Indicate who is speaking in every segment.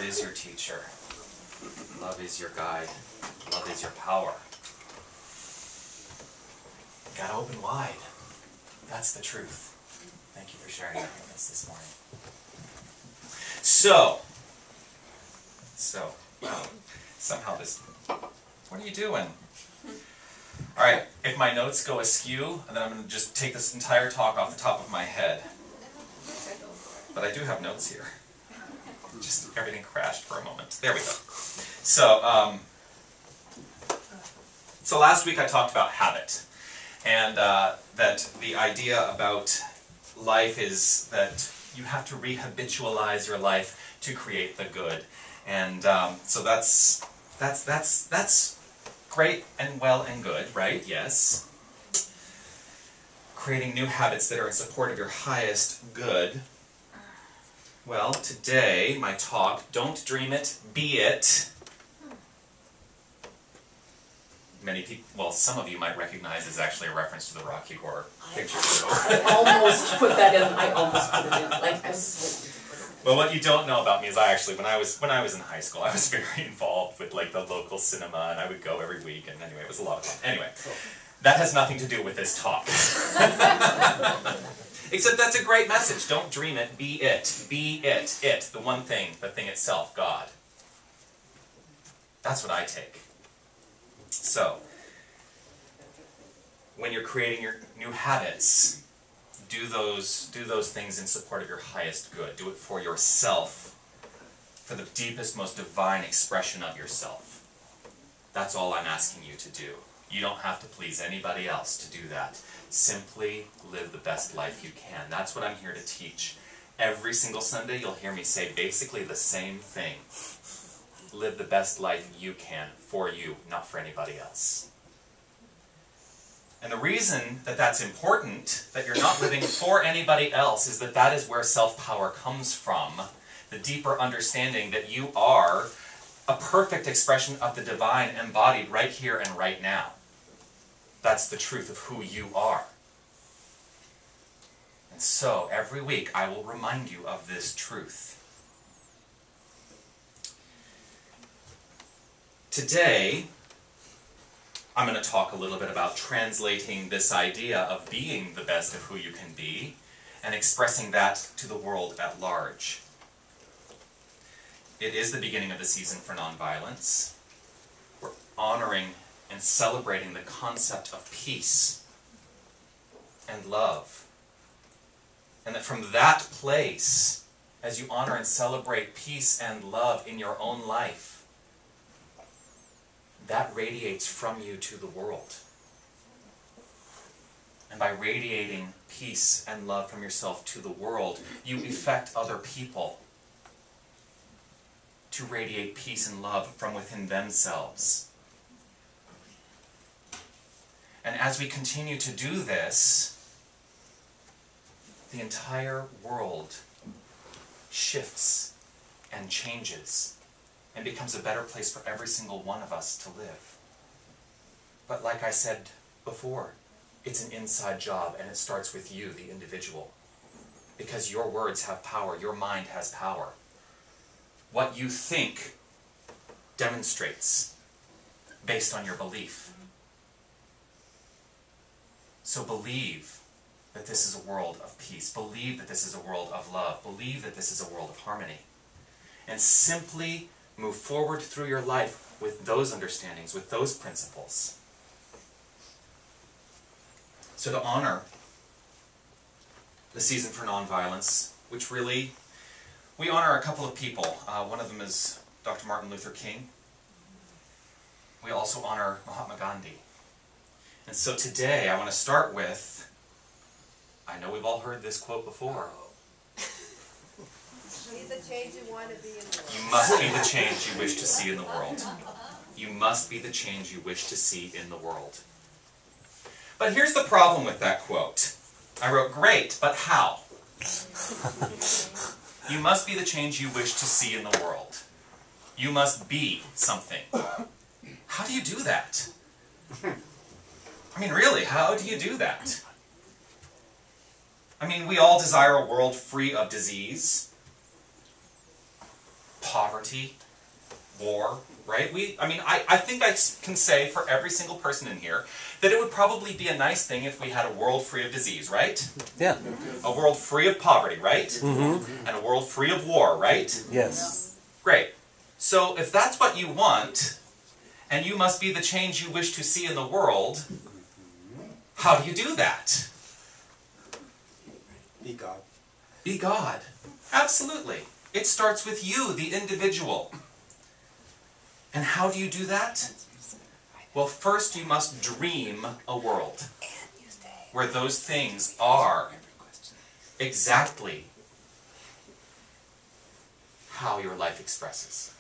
Speaker 1: Love is your teacher. Love is your guide. Love is your power. Gotta open wide. That's the truth. Thank you for sharing that with us this morning. So, wow, somehow this, what are you doing? All right, if my notes go askew, then I'm going to just take this entire talk off the top of my head. But I do have notes here. Just everything crashed for a moment. There we go. So, so last week I talked about habit. And that the idea about life is that you have to rehabitualize your life to create the good. And so that's great and well and good, right? Yes. Creating new habits that are in support of your highest good. Well, today, my talk, Don't Dream It, Be It. Many people, well, some of you might recognize is actually a reference to the Rocky Horror Picture Show.
Speaker 2: I almost put that in. I almost put it in. Like, I
Speaker 1: well, what you don't know about me is I actually, when I was in high school, I was very involved with like the local cinema, and I would go every week. And anyway, it was a lot of fun. Anyway, that has nothing to do with this talk. Except that's a great message. Don't dream it. Be it. Be it. It. The one thing. The thing itself. God. That's what I take. So, when you're creating your new habits, do those things in support of your highest good. Do it for yourself, for the deepest, most divine expression of yourself. That's all I'm asking you to do. You don't have to please anybody else to do that. Simply live the best life you can. That's what I'm here to teach. Every single Sunday you'll hear me say basically the same thing. Live the best life you can for you, not for anybody else. And the reason that that's important, that you're not living for anybody else, is that that is where self-power comes from. The deeper understanding that you are a perfect expression of the divine embodied right here and right now. That's the truth of who you are. And so, every week I will remind you of this truth. Today, I'm going to talk a little bit about translating this idea of being the best of who you can be and expressing that to the world at large. It is the beginning of the season for nonviolence. We're honoring and celebrating the concept of peace and love. And that from that place, as you honor and celebrate peace and love in your own life, that radiates from you to the world. And by radiating peace and love from yourself to the world, you affect other people to radiate peace and love from within themselves. And as we continue to do this, the entire world shifts and changes and becomes a better place for every single one of us to live. But like I said before, it's an inside job, and it starts with you, the individual. Because your words have power, your mind has power. What you think demonstrates based on your belief. So believe that this is a world of peace. Believe that this is a world of love. Believe that this is a world of harmony. And simply move forward through your life with those understandings, with those principles. So to honor the season for nonviolence, which really, we honor a couple of people. One of them is Dr. Martin Luther King. We also honor Mahatma Gandhi. And so today I want to start with, I know we've all heard this quote before.
Speaker 3: Be the change you want to be in the world.
Speaker 1: You must be the change you wish to see in the world. You must be the change you wish to see in the world. But here's the problem with that quote. I wrote, great, but how? You must be the change you wish to see in the world. You must be something. How do you do that? I mean, really, how do you do that? I mean, we all desire a world free of disease. poverty, war, right? I think I can say for every single person in here that it would probably be a nice thing if we had a world free of disease, right?
Speaker 4: Yeah.
Speaker 1: A world free of poverty, right?
Speaker 4: Mm-hmm.
Speaker 1: And a world free of war, right?
Speaker 4: Yes.
Speaker 1: Great. So if that's what you want, and you must be the change you wish to see in the world, how do you do that?
Speaker 5: Be God.
Speaker 1: Be God. Absolutely. It starts with you, the individual. And how do you do that? Well, first you must dream a world where those things are exactly how your life expresses.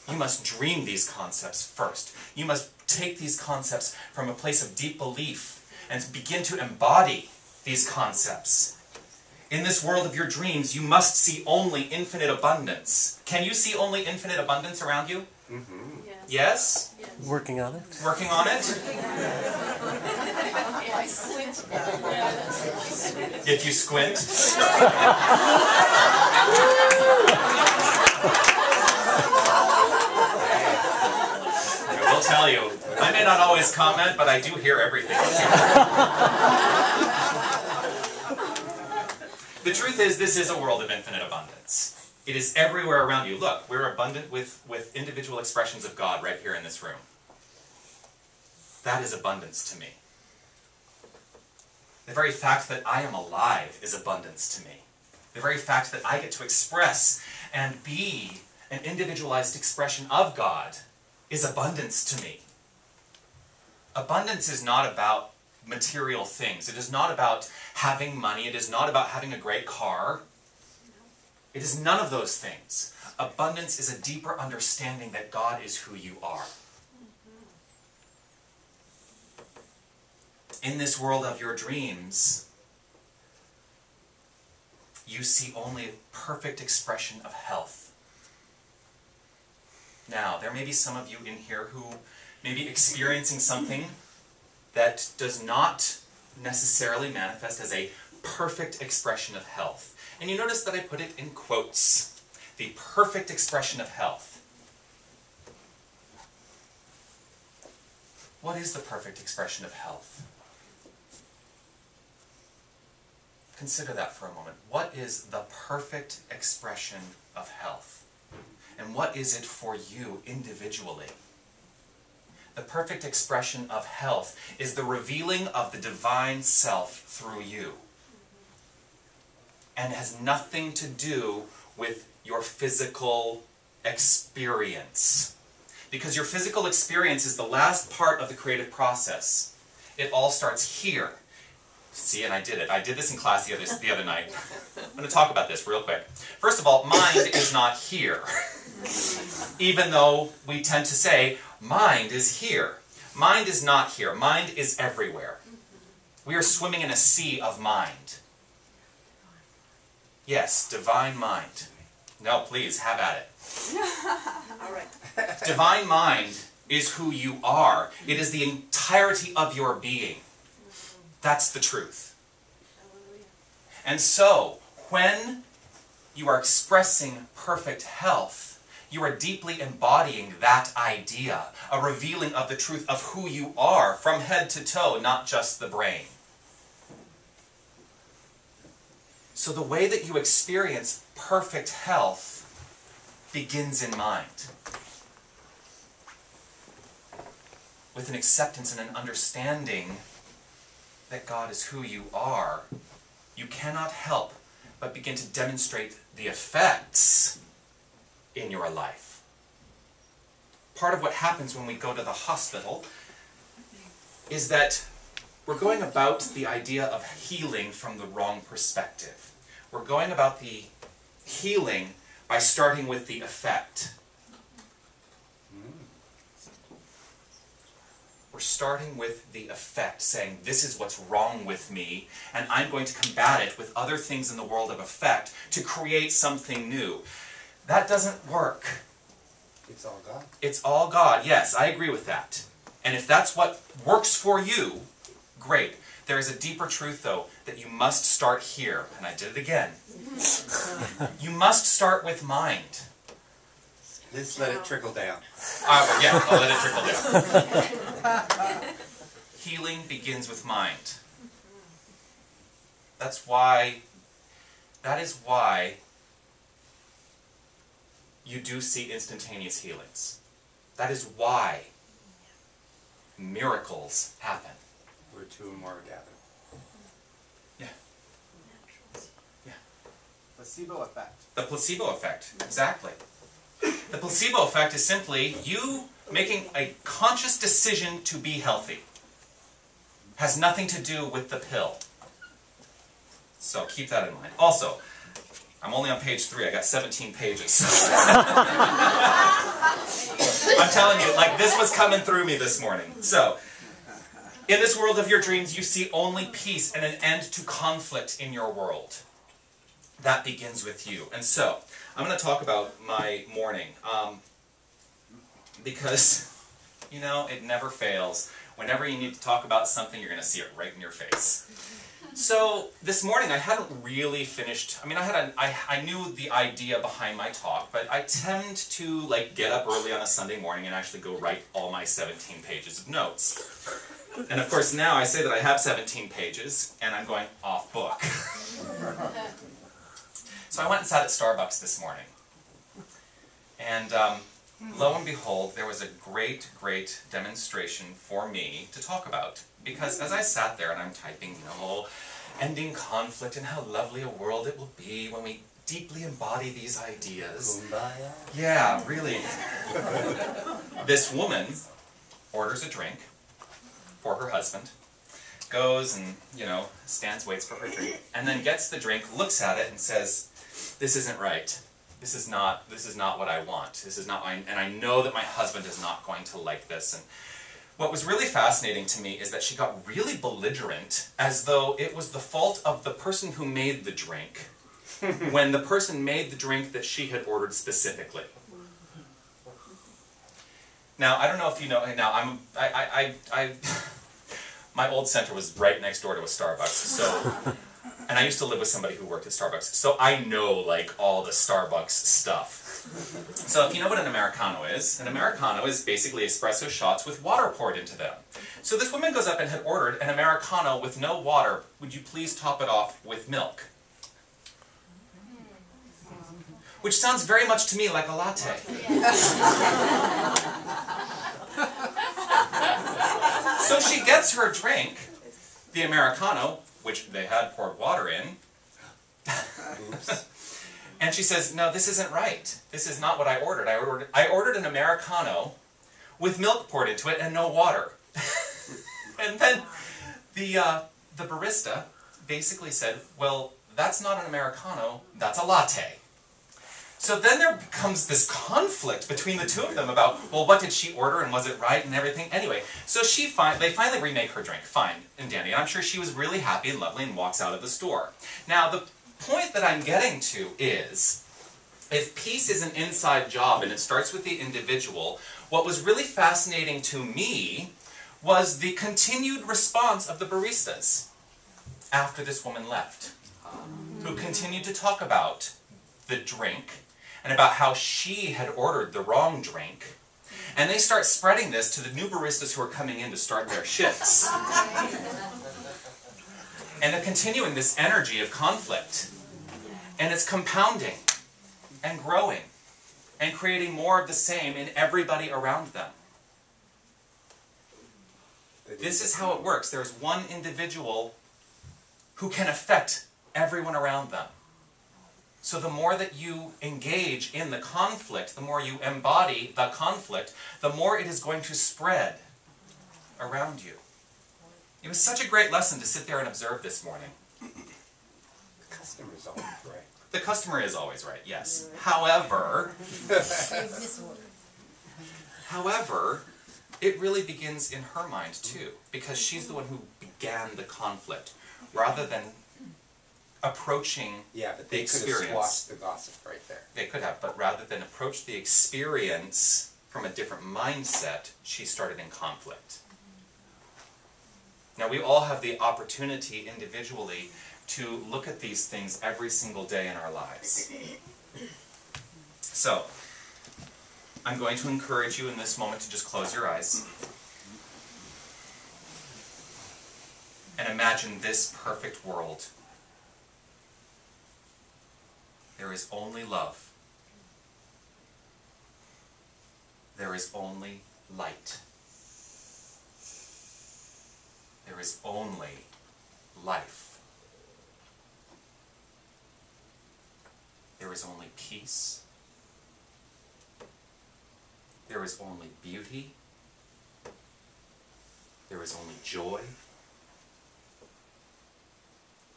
Speaker 1: You must dream these concepts first. You must take these concepts from a place of deep belief and begin to embody these concepts. In this world of your dreams, you must see only infinite abundance. Can you see only infinite abundance around you?
Speaker 5: Mm-hmm.
Speaker 1: Yes?
Speaker 4: Working on it.
Speaker 1: Working on it? If you squint. I will tell you, I may not always comment, but I do hear everything. The truth is, this is a world of infinite abundance. It is everywhere around you. Look, we're abundant with individual expressions of God right here in this room. That is abundance to me. The very fact that I am alive is abundance to me. The very fact that I get to express and be an individualized expression of God is abundance to me. Abundance is not about material things. It is not about having money. It is not about having a great car. It is none of those things. Abundance is a deeper understanding that God is who you are. In this world of your dreams, you see only a perfect expression of health. Now, there may be some of you in here who may be experiencing something that does not necessarily manifest as a perfect expression of health. And you notice that I put it in quotes. The perfect expression of health. What is the perfect expression of health? Consider that for a moment. What is the perfect expression of health? And what is it for you individually? The perfect expression of health is the revealing of the divine self through you. And has nothing to do with your physical experience. Because your physical experience is the last part of the creative process. It all starts here. See, and I did it. I did this in class the other night. I'm going to talk about this real quick. First of all, mind is not here. Even though we tend to say, mind is here. Mind is not here. Mind is everywhere. We are swimming in a sea of mind. Yes, divine mind. No, please, have at it.
Speaker 3: All right.
Speaker 1: Divine mind is who you are. It is the entirety of your being. That's the truth. And so, when you are expressing perfect health, you are deeply embodying that idea, a revealing of the truth of who you are from head to toe, not just the brain. So the way that you experience perfect health begins in mind. With an acceptance and an understanding that God is who you are, you cannot help but begin to demonstrate the effects in your life. Part of what happens when we go to the hospital is that we're going about the idea of healing from the wrong perspective. We're going about the healing by starting with the effect. We're starting with the effect, saying, this is what's wrong with me, and I'm going to combat it with other things in the world of effect to create something new. That doesn't work.
Speaker 5: It's all God.
Speaker 1: It's all God. Yes, I agree with that. And if that's what works for you, great. There is a deeper truth, though, that you must start here. And I did it again. You must start with mind.
Speaker 5: Just let it trickle down.
Speaker 1: Yeah, I'll let it trickle down. Healing begins with mind. That is why you do see instantaneous healings. That is why miracles happen.
Speaker 5: Where two or more are gathered.
Speaker 1: Yeah. Yeah.
Speaker 4: Placebo effect.
Speaker 1: The placebo effect, exactly. The placebo effect is simply you making a conscious decision to be healthy. Has nothing to do with the pill. So keep that in mind. Also, I'm only on page 3. I got 17 pages. I'm telling you, like, this was coming through me this morning. So, in this world of your dreams, you see only peace and an end to conflict in your world. That begins with you. And so, I'm going to talk about my morning. Because, you know, it never fails. Whenever you need to talk about something, you're going to see it right in your face. So, this morning I hadn't really finished, I mean, I knew the idea behind my talk, but I tend to, like, get up early on a Sunday morning and actually go write all my 17 pages of notes. And of course now I say that I have 17 pages, and I'm going off book. So I went and sat at Starbucks this morning. And lo and behold, there was a great, great demonstration for me to talk about. Because as I sat there and I'm typing, you know, ending conflict and how lovely a world it will be when we deeply embody these ideas.
Speaker 5: Kumbaya.
Speaker 1: Yeah, really. This woman orders a drink for her husband, goes and, you know, stands, waits for her drink, and then gets the drink, looks at it and says, "This isn't right. This is not what I want. This is not, and I know that my husband is not going to like this." And what was really fascinating to me is that she got really belligerent, as though it was the fault of the person who made the drink, when the person made the drink that she had ordered specifically. Now, I don't know if you know, now my old center was right next door to a Starbucks, so, and I used to live with somebody who worked at Starbucks, so I know, like, all the Starbucks stuff. So if you know what an Americano is basically espresso shots with water poured into them. So this woman goes up and had ordered an Americano with no water. Would you please top it off with milk? Which sounds very much to me like a latte. So she gets her drink, the Americano, which they had poured water in.
Speaker 5: Oops.
Speaker 1: And she says, "No, this isn't right. This is not what I ordered. I ordered an Americano with milk poured into it and no water." And then the barista basically said, "Well, that's not an Americano, that's a latte." So then there becomes this conflict between the two of them about, well, what did she order and was it right and everything? Anyway, so they finally remake her drink, fine and dandy. And I'm sure she was really happy and lovely and walks out of the store. Now, the point that I'm getting to is, if peace is an inside job and it starts with the individual, what was really fascinating to me was the continued response of the baristas after this woman left, who continued to talk about the drink and about how she had ordered the wrong drink. And they start spreading this to the new baristas who are coming in to start their shifts. And they're continuing this energy of conflict. And it's compounding and growing and creating more of the same in everybody around them. This is how it works. There's one individual who can affect everyone around them. So the more that you engage in the conflict, the more you embody the conflict, the more it is going to spread around you. It was such a great lesson to sit there and observe this morning.
Speaker 5: The customer's always right.
Speaker 1: The customer is always right, yes. However, it really begins in her mind too, because she's the one who began the conflict, rather than approaching
Speaker 5: Yeah, but
Speaker 1: the
Speaker 5: they could have
Speaker 1: experience.
Speaker 5: squashed the gossip right there.
Speaker 1: They could have, but rather than approach the experience from a different mindset, she started in conflict. Now, we all have the opportunity individually to look at these things every single day in our lives. So, I'm going to encourage you in this moment to just close your eyes and imagine this perfect world. There is only love. There is only light. There is only life. There is only peace. There is only beauty. There is only joy.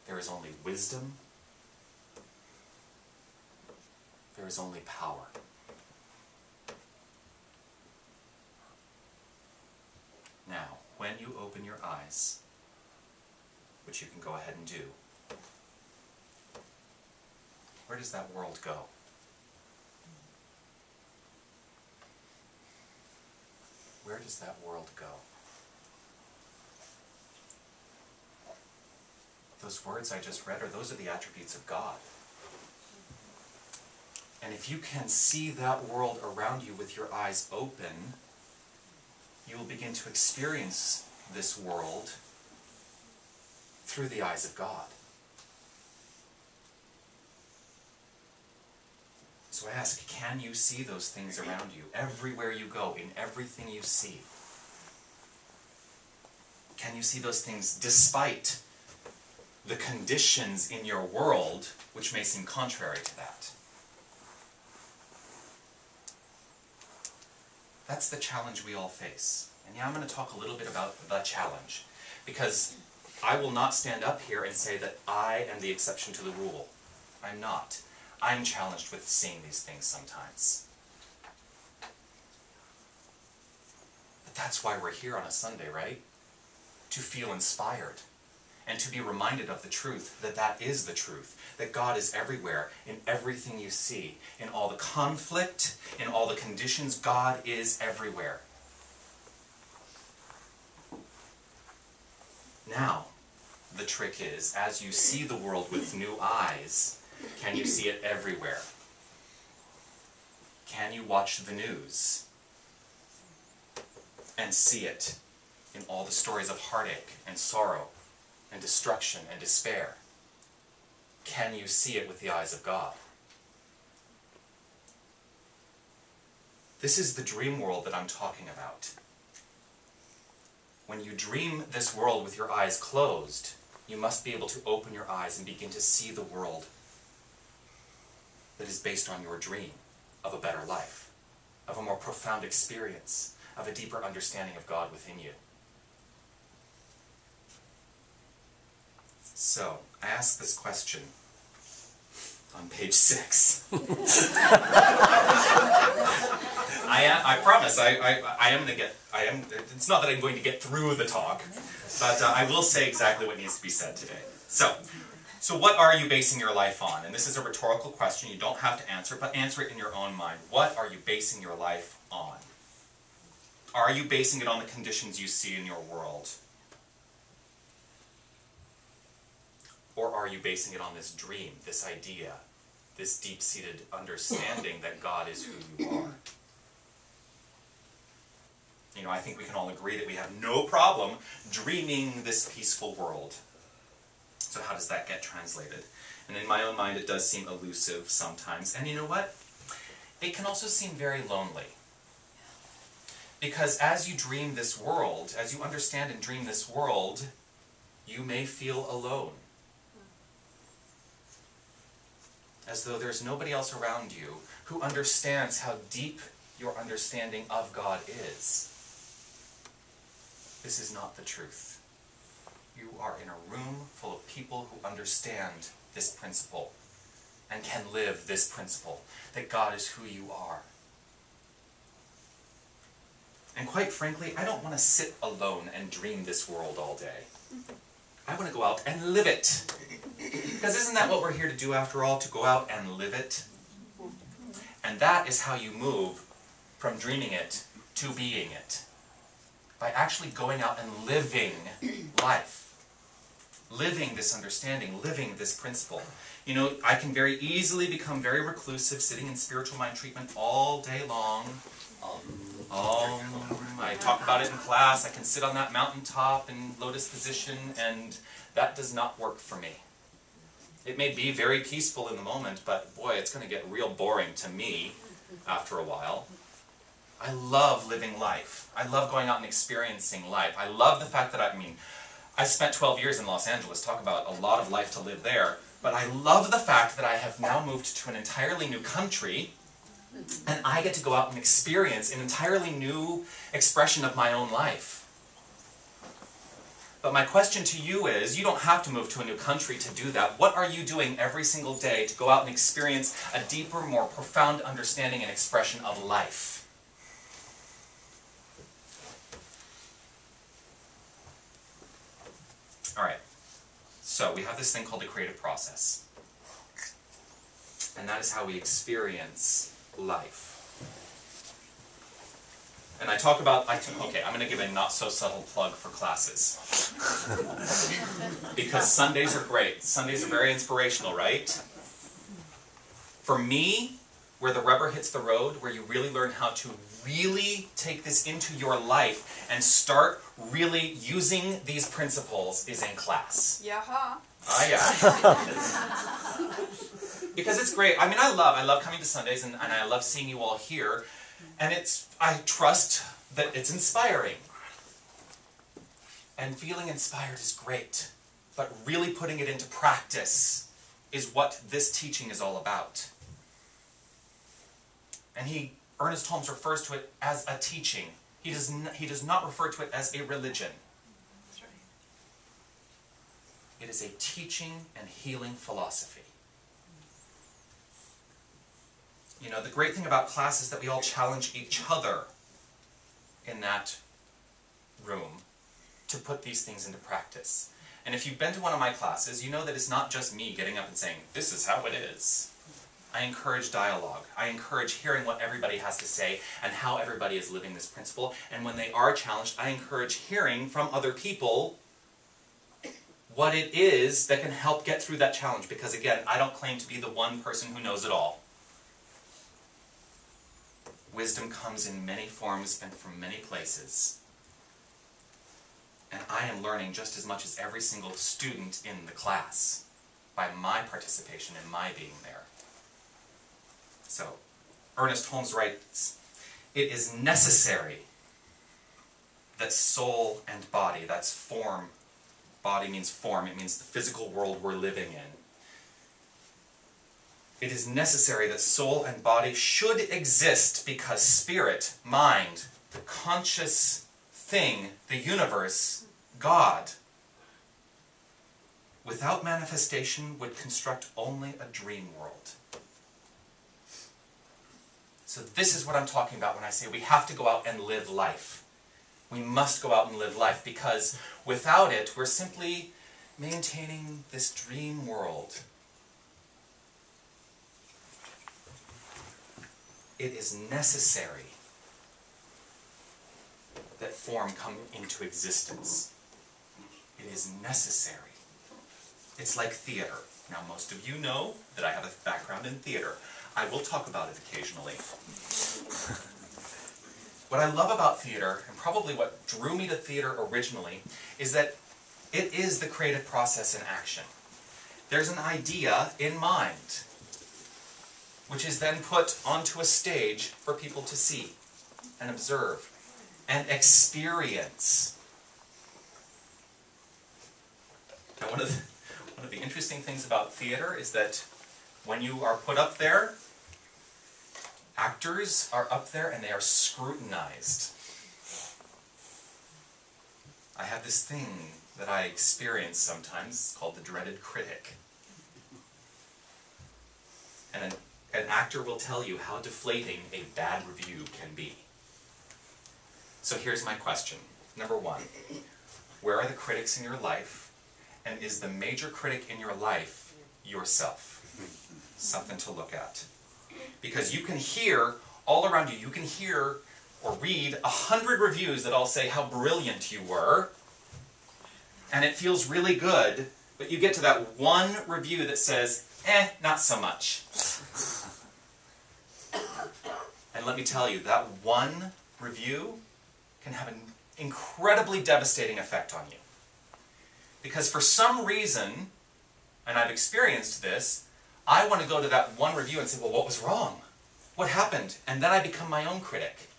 Speaker 1: There is only wisdom. There is only power. Now, when you open your eyes, which you can go ahead and do, where does that world go? Where does that world go? Those words I just read, those are the attributes of God. And if you can see that world around you with your eyes open, you will begin to experience this world through the eyes of God. So I ask, can you see those things around you, everywhere you go, in everything you see? Can you see those things despite the conditions in your world which may seem contrary to that? That's the challenge we all face. And yeah, I'm going to talk a little bit about the challenge, because I will not stand up here and say that I am the exception to the rule. I'm not. I'm challenged with seeing these things sometimes. But that's why we're here on a Sunday, right? To feel inspired and to be reminded of the truth, that that is the truth, that God is everywhere, in everything you see, in all the conflict, in all the conditions. God is everywhere. Now, the trick is, as you see the world with new eyes, can you see it everywhere? Can you watch the news and see it in all the stories of heartache and sorrow and destruction and despair? Can you see it with the eyes of God? This is the dream world that I'm talking about. When you dream this world with your eyes closed, you must be able to open your eyes and begin to see the world that is based on your dream of a better life, of a more profound experience, of a deeper understanding of God within you. So, I ask this question on page 6. I promise, it's not that I'm going to get through the talk, but I will say exactly what needs to be said today. So what are you basing your life on? And this is a rhetorical question. You don't have to answer it, but answer it in your own mind. What are you basing your life on? Are you basing it on the conditions you see in your world? Or are you basing it on this dream, this idea, this deep-seated understanding that God is who you are? You know, I think we can all agree that we have no problem dreaming this peaceful world. So how does that get translated? And in my own mind, it does seem elusive sometimes. And you know what? It can also seem very lonely. Because as you dream this world, as you understand and dream this world, you may feel alone. As though there's nobody else around you who understands how deep your understanding of God is. This is not the truth. You are in a room full of people who understand this principle and can live this principle, that God is who you are. And quite frankly, I don't want to sit alone and dream this world all day. I want to go out and live it. Because isn't that what we're here to do after all? To go out and live it? And that is how you move from dreaming it to being it. By actually going out and living life. living this understanding, living this principle. You know, I can very easily become very reclusive, sitting in spiritual mind treatment all day long. I talk about it in class. I can sit on that mountaintop in lotus position, and that does not work for me. It may be very peaceful in the moment, but boy, it's going to get real boring to me after a while. I love living life. I love going out and experiencing life. I love the fact that I spent 12 years in Los Angeles, talk about a lot of life to live there, but I love the fact that I have now moved to an entirely new country, and I get to go out and experience an entirely new expression of my own life. But my question to you is, you don't have to move to a new country to do that. What are you doing every single day to go out and experience a deeper, more profound understanding and expression of life? Alright, so we have this thing called the creative process. And that is how we experience life. And I talk about, okay, I'm going to give a not-so-subtle plug for classes. Because Sundays are great. Sundays are very inspirational, right? For me, where the rubber hits the road, where you really learn how to really take this into your life and start really using these principles, is in class.
Speaker 3: Yeah-ha.
Speaker 1: Ah, yeah. Because it's great. I mean, I love coming to Sundays, and I love seeing you all here. And I trust that it's inspiring. And feeling inspired is great. But really putting it into practice is what this teaching is all about. And Ernest Holmes refers to it as a teaching. He does not refer to it as a religion.
Speaker 3: That's right.
Speaker 1: It is a teaching and healing philosophy. You know, the great thing about class is that we all challenge each other in that room to put these things into practice. And if you've been to one of my classes, you know that it's not just me getting up and saying, this is how it is. I encourage dialogue. I encourage hearing what everybody has to say and how everybody is living this principle. And when they are challenged, I encourage hearing from other people what it is that can help get through that challenge. Because again, I don't claim to be the one person who knows it all. Wisdom comes in many forms and from many places. And I am learning just as much as every single student in the class by my participation and my being there. So, Ernest Holmes writes, it is necessary that soul and body, that's form, body means form, it means the physical world we're living in. It is necessary that soul and body should exist because spirit, mind, the conscious thing, the universe, God, without manifestation would construct only a dream world. So this is what I'm talking about when I say we have to go out and live life. We must go out and live life because without it, we're simply maintaining this dream world. It is necessary that form come into existence. It is necessary. It's like theater. Now, most of you know that I have a background in theater. I will talk about it occasionally. What I love about theater, and probably what drew me to theater originally, is that it is the creative process in action. There's an idea in mind, which is then put onto a stage for people to see and observe and experience. Now, one of the interesting things about theater is that when you are put up there, actors are up there and they are scrutinized. I have this thing that I experience sometimes called the dreaded critic. And an actor will tell you how deflating a bad review can be. So here's my question. Number one, where are the critics in your life? And is the major critic in your life yourself? Something to look at. Because you can hear all around you, you can hear or read 100 reviews that all say how brilliant you were, and it feels really good, But you get to that one review that says, not so much. And let me tell you, that one review can have an incredibly devastating effect on you. Because for some reason, and I've experienced this, I want to go to that one review and say, well, what was wrong? What happened? And then I become my own critic.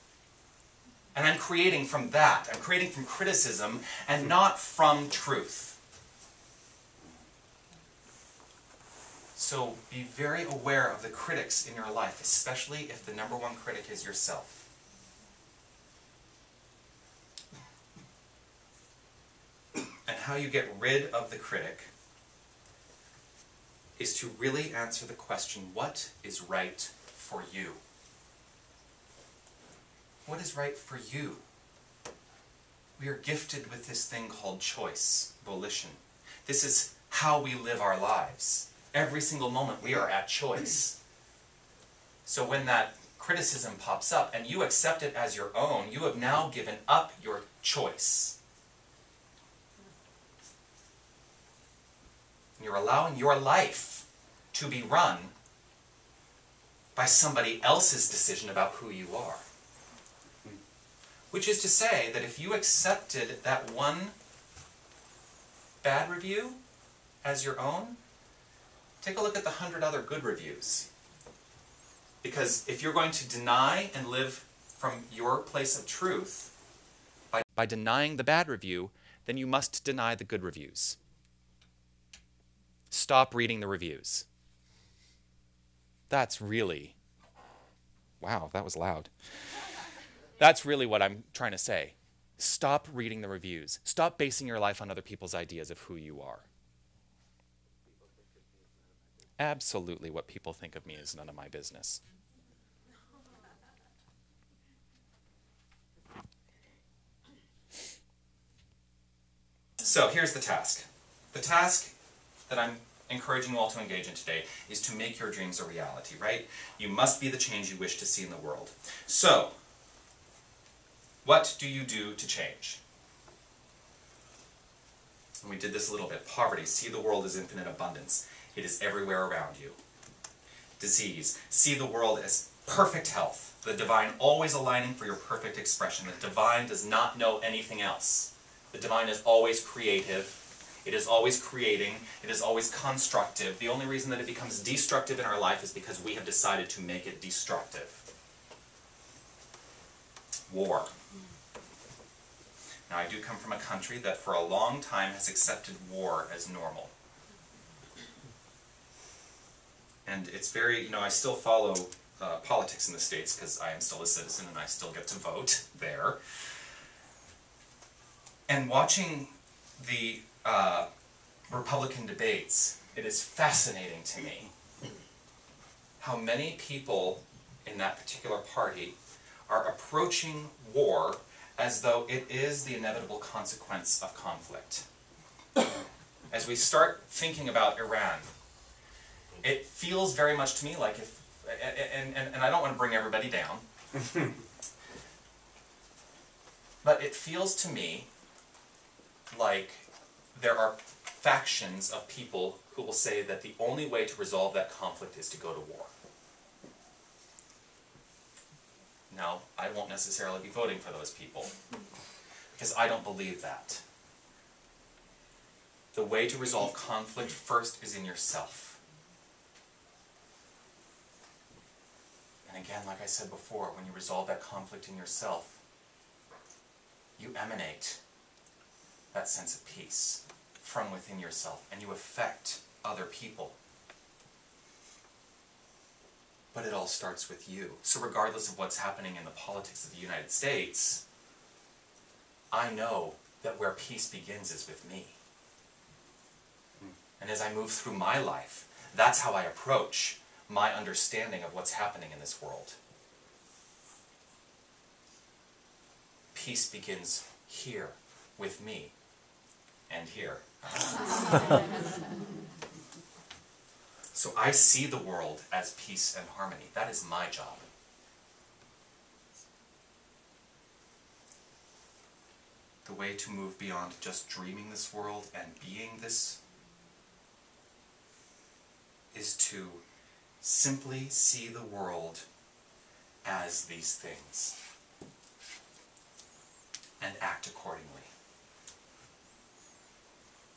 Speaker 1: And I'm creating from that. I'm creating from criticism and not from truth. So be very aware of the critics in your life, especially if the number one critic is yourself. And how you get rid of the critic is to really answer the question, what is right for you? What is right for you? We are gifted with this thing called choice, volition. This is how we live our lives. Every single moment we are at choice. So when that criticism pops up and you accept it as your own, you have now given up your choice. You're allowing your life to be run by somebody else's decision about who you are. Which is to say that if you accepted that one bad review as your own, take a look at the 100 other good reviews. Because if you're going to deny and live from your place of truth, by denying the bad review, then you must deny the good reviews. Stop reading the reviews. That's really, wow, that was loud. That's really what I'm trying to say. Stop reading the reviews. Stop basing your life on other people's ideas of who you are. Absolutely, what people think of me is none of my business. So here's the task. The task that I'm encouraging you all to engage in today is to make your dreams a reality, right? You must be the change you wish to see in the world. So, what do you do to change? And we did this a little bit. Poverty. See the world as infinite abundance. It is everywhere around you. Disease. See the world as perfect health. The divine always aligning for your perfect expression. The divine does not know anything else. The divine is always creative. It is always creating. It is always constructive. The only reason that it becomes destructive in our life is because we have decided to make it destructive. War. Now, I do come from a country that for a long time has accepted war as normal. And it's very, I still follow politics in the States because I am still a citizen and I still get to vote there. And watching the Republican debates, it is fascinating to me how many people in that particular party are approaching war as though it is the inevitable consequence of conflict. As we start thinking about Iran, it feels very much to me like if, and I don't want to bring everybody down, but it feels to me like there are factions of people who will say that the only way to resolve that conflict is to go to war. Now, I won't necessarily be voting for those people, because I don't believe that. The way to resolve conflict first is in yourself. And again, like I said before, when you resolve that conflict in yourself, you emanate that sense of peace from within yourself, and you affect other people. But it all starts with you. So regardless of what's happening in the politics of the United States, I know that where peace begins is with me. And as I move through my life, that's how I approach my understanding of what's happening in this world. Peace begins here, with me, and here. So I see the world as peace and harmony. That is my job. The way to move beyond just dreaming this world and being this is to simply see the world as these things and act accordingly.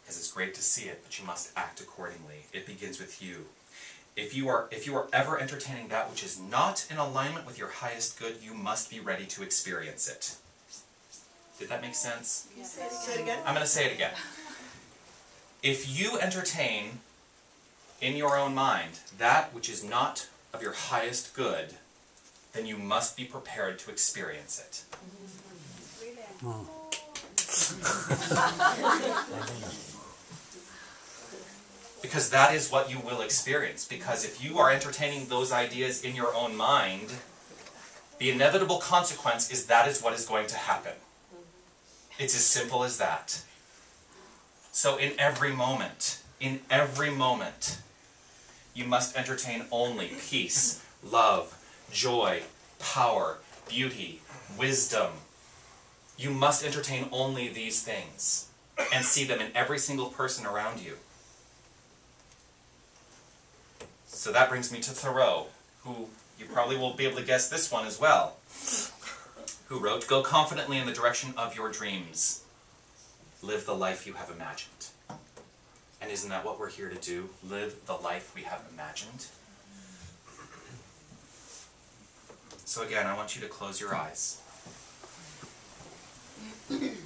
Speaker 1: Because it's great to see it, but you must act accordingly. It begins with you. If you are ever entertaining that which is not in alignment with your highest good, you must be ready to experience it. Did that make sense?
Speaker 3: Can you say it again?
Speaker 1: I'm going to say it again. If you entertain in your own mind that which is not of your highest good, then you must be prepared to experience it. Because that is what you will experience. Because if you are entertaining those ideas in your own mind, the inevitable consequence is that is what is going to happen. It's as simple as that. So in every moment, you must entertain only peace, love, joy, power, beauty, wisdom. You must entertain only these things and see them in every single person around you. So that brings me to Thoreau, who you probably will be able to guess this one as well, who wrote, "Go confidently in the direction of your dreams. Live the life you have imagined." And isn't that what we're here to do? Live the life we have imagined? So again, I want you to close your eyes. And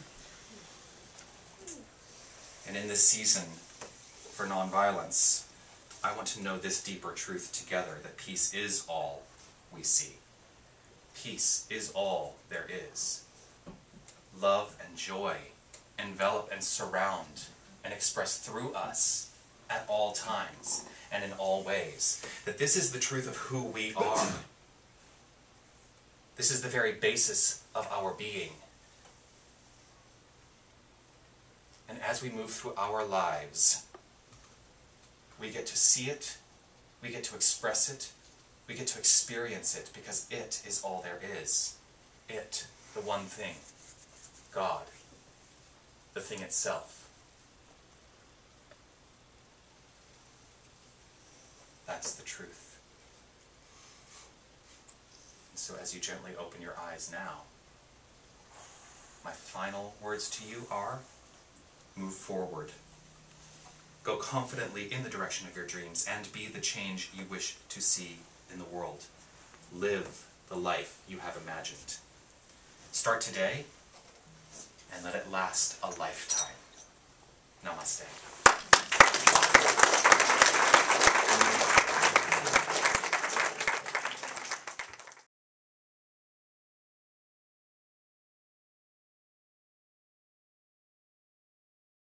Speaker 1: in this season for nonviolence, I want to know this deeper truth together, that peace is all we see. Peace is all there is. Love and joy envelop and surround and express through us at all times and in all ways. That this is the truth of who we are. This is the very basis of our being. And as we move through our lives, we get to see it, we get to express it, we get to experience it, because it is all there is. It, the one thing, God, the thing itself. That's the truth. So as you gently open your eyes now, my final words to you are, move forward. Go confidently in the direction of your dreams and be the change you wish to see in the world. Live the life you have imagined. Start today and let it last a lifetime. Namaste.